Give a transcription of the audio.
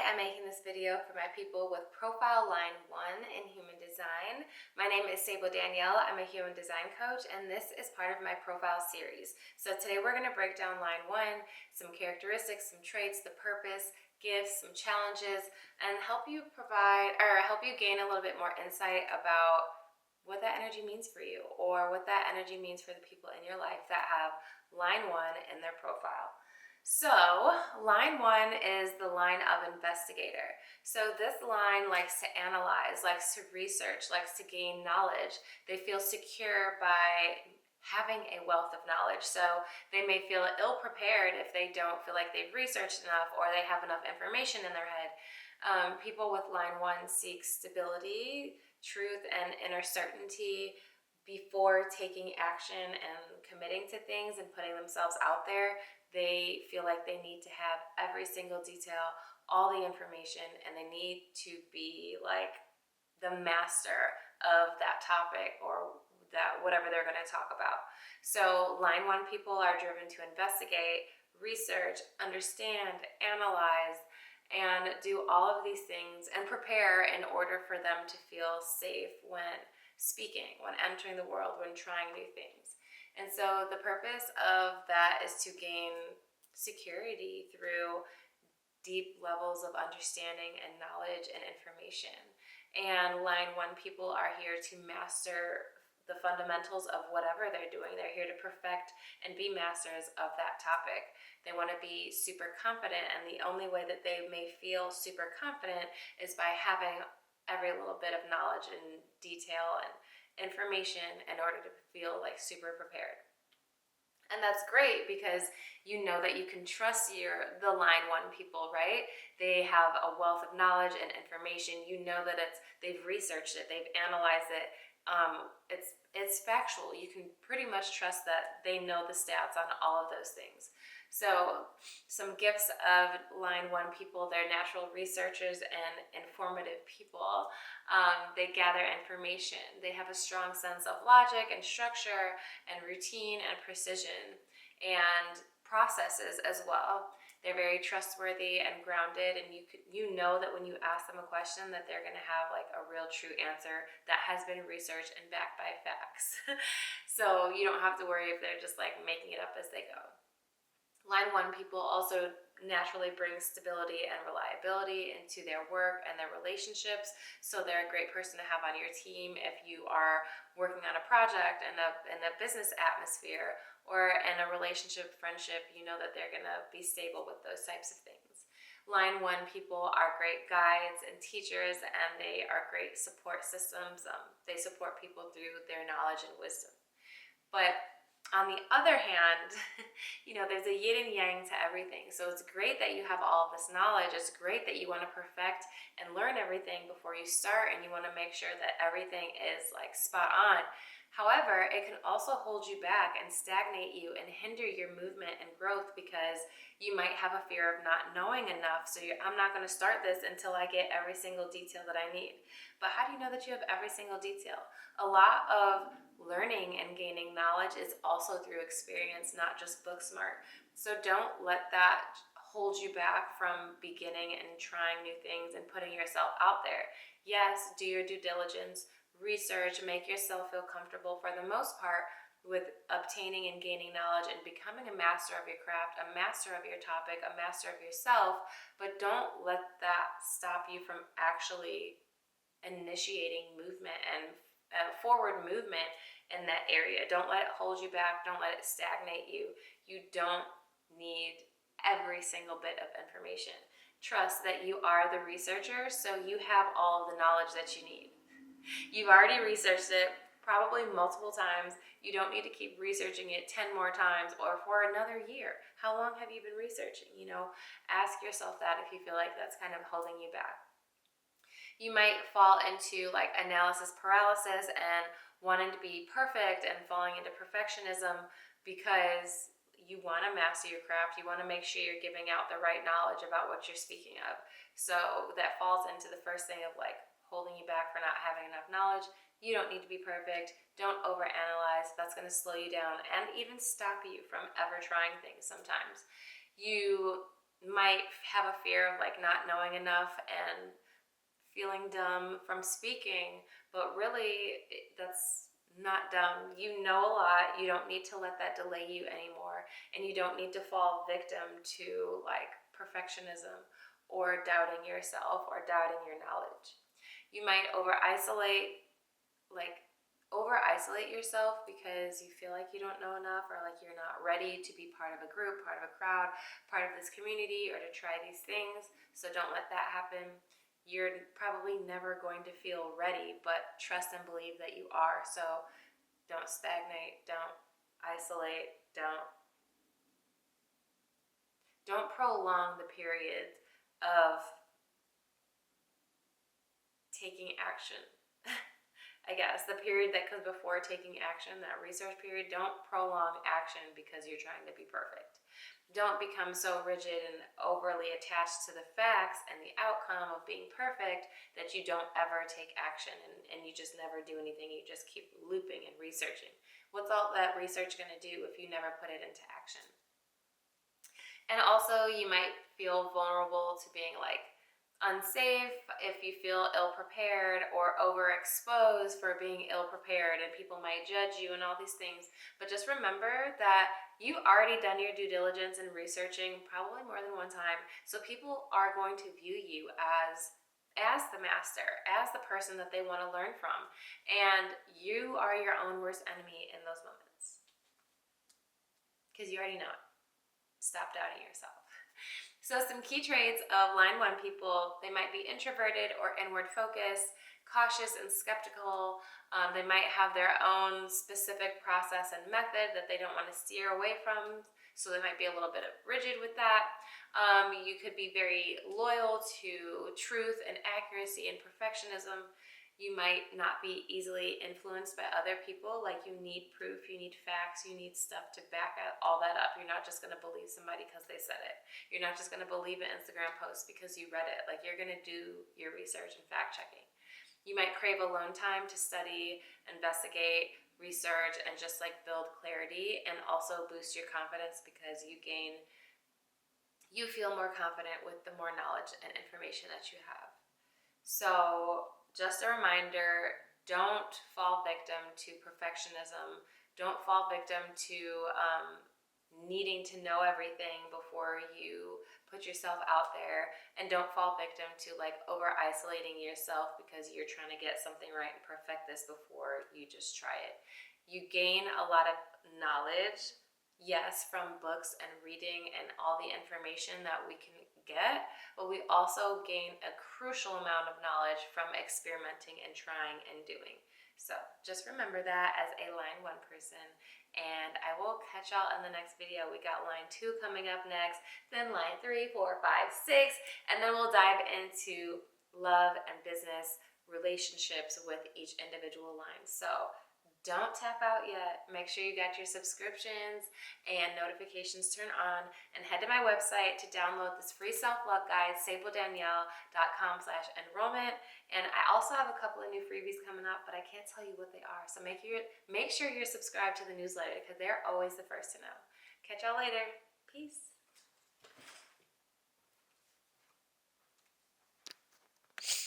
I'm making this video for my people with Profile Line 1 in Human Design. My name is Sable Danielle. I'm a Human Design Coach, and this is part of my Profile series. So today we're going to break down Line 1, some characteristics, some traits, the purpose, gifts, some challenges, and help you gain a little bit more insight about what that energy means for you, or what that energy means for the people in your life that have Line 1 in their profile. So, line 1 is the line of investigator. So this line likes to analyze, likes to research, likes to gain knowledge. They feel secure by having a wealth of knowledge. So they may feel ill prepared if they don't feel like they've researched enough or they have enough information in their head. People with line 1 seek stability, truth, and inner certainty before taking action and committing to things and putting themselves out there. They feel like they need to have every single detail, all the information, and they need to be like the master of that topic or that whatever they're going to talk about. So line 1 people are driven to investigate, research, understand, analyze, and do all of these things and prepare in order for them to feel safe when speaking, when entering the world, when trying new things. And so the purpose of that is to gain security through deep levels of understanding and knowledge and information. And line 1 people are here to master the fundamentals of whatever they're doing. They're here to perfect and be masters of that topic. They want to be super confident, and the only way that they may feel super confident is by having every little bit of knowledge and detail and information in order to feel like super prepared. And that's great because you know that you can trust the line 1 people, right? They have a wealth of knowledge and information. You know that they've researched it, they've analyzed it. It's factual. You can pretty much trust that they know the stats on all of those things. So some gifts of line 1 people: they're natural researchers and informative people. They gather information. They have a strong sense of logic and structure and routine and precision and processes as well. They're very trustworthy and grounded, and you know that when you ask them a question that they're going to have like a real true answer that has been researched and backed by facts. So you don't have to worry if they're just like making it up as they go. Line 1 people also naturally bring stability and reliability into their work and their relationships. So they're a great person to have on your team if you are working on a project in a business atmosphere or in a relationship, friendship. You know that they're going to be stable with those types of things. Line 1 people are great guides and teachers, and they are great support systems. They support people through their knowledge and wisdom. But on the other hand, there's a yin and yang to everything. So it's great that you have all of this knowledge. It's great that you want to perfect and learn everything before you start, and you want to make sure that everything is like spot on. However, it can also hold you back and stagnate you and hinder your movement and growth because you might have a fear of not knowing enough. So I'm not going to start this until I get every single detail that I need. But how do you know that you have every single detail? A lot of learning and gaining knowledge is also through experience, not just book smart. So don't let that hold you back from beginning and trying new things and putting yourself out there. Yes, do your due diligence, research, make yourself feel comfortable for the most part with obtaining and gaining knowledge and becoming a master of your craft, a master of your topic, a master of yourself. But don't let that stop you from actually initiating movement and forward movement in that area. Don't let it hold you back. Don't let it stagnate you. You don't need every single bit of information. Trust that you are the researcher, so you have all of the knowledge that you need. You've already researched it probably multiple times. You don't need to keep researching it 10 more times or for another year. How long have you been researching? Ask yourself that if you feel like that's kind of holding you back. You might fall into like analysis paralysis and wanting to be perfect and falling into perfectionism because you want to master your craft. You want to make sure you're giving out the right knowledge about what you're speaking of. So that falls into the first thing of like holding you back for not having enough knowledge. You don't need to be perfect. Don't overanalyze. That's going to slow you down and even stop you from ever trying things sometimes. You might have a fear of like not knowing enough and feeling dumb from speaking, but really that's not dumb. You know a lot. You don't need to let that delay you anymore, and you don't need to fall victim to like perfectionism or doubting yourself or doubting your knowledge. You might like over isolate yourself because you feel like you don't know enough, or like you're not ready to be part of a group, part of a crowd, part of this community, or to try these things. So don't let that happen. You're probably never going to feel ready, but trust and believe that you are. So don't stagnate, don't isolate, don't prolong the period of taking action. I guess the period that comes before taking action, that research period, don't prolong action because you're trying to be perfect. Don't become so rigid and overly attached to the facts and the outcome of being perfect that you don't ever take action, and you just never do anything. You just keep looping and researching. What's all that research going to do if you never put it into action? And also, you might feel vulnerable to being like unsafe if you feel ill prepared or overexposed for being ill prepared, and people might judge you and all these things. But just remember that you've already done your due diligence in researching probably more than one time. So people are going to view you as the master, as the person that they want to learn from. And you are your own worst enemy in those moments because you already know it. Stop doubting yourself. So some key traits of line 1 people: they might be introverted or inward focused, cautious and skeptical. They might have their own specific process and method that they don't want to steer away from, so they might be a little bit rigid with that. You could be very loyal to truth and accuracy and perfectionism. You might not be easily influenced by other people. Like, you need proof, you need facts, you need stuff to back all that up. You're not just going to believe somebody because they said it. You're not just going to believe an Instagram post because you read it. Like, you're going to do your research and fact checking. You might crave alone time to study, investigate, research, and just like build clarity, and also boost your confidence because you feel more confident with the more knowledge and information that you have. So just a reminder, don't fall victim to perfectionism. Don't fall victim to needing to know everything before you put yourself out there. And don't fall victim to like over isolating yourself because you're trying to get something right and perfect this before you just try it. You gain a lot of knowledge, yes, from books and reading and all the information that we can get, but we also gain a crucial amount of knowledge from experimenting and trying and doing. So just remember that as a line 1 person, and I will catch y'all in the next video. We got line 2 coming up next, then line 3, 4, 5, 6, and then we'll dive into love and business relationships with each individual line. So don't tap out yet. Make sure you got your subscriptions and notifications turned on, and head to my website to download this free self-love guide, sabeldanielle.com/enrollment. And I also have a couple of new freebies coming up, but I can't tell you what they are. So make sure you're subscribed to the newsletter because they're always the first to know. Catch y'all later. Peace.